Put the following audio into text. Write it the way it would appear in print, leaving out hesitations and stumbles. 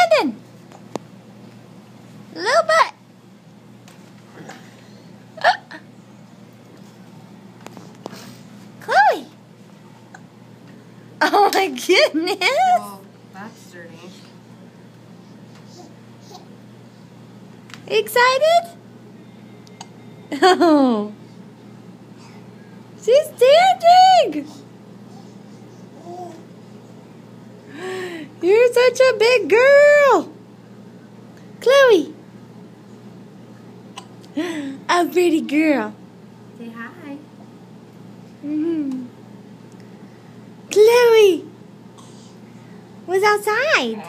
Brandon. Little butt. Chloe. Oh my goodness. Oh, that's dirty. Excited? Oh. She's dancing. You're such a big girl. Chloe. A pretty girl. Say hi. Chloe was outside.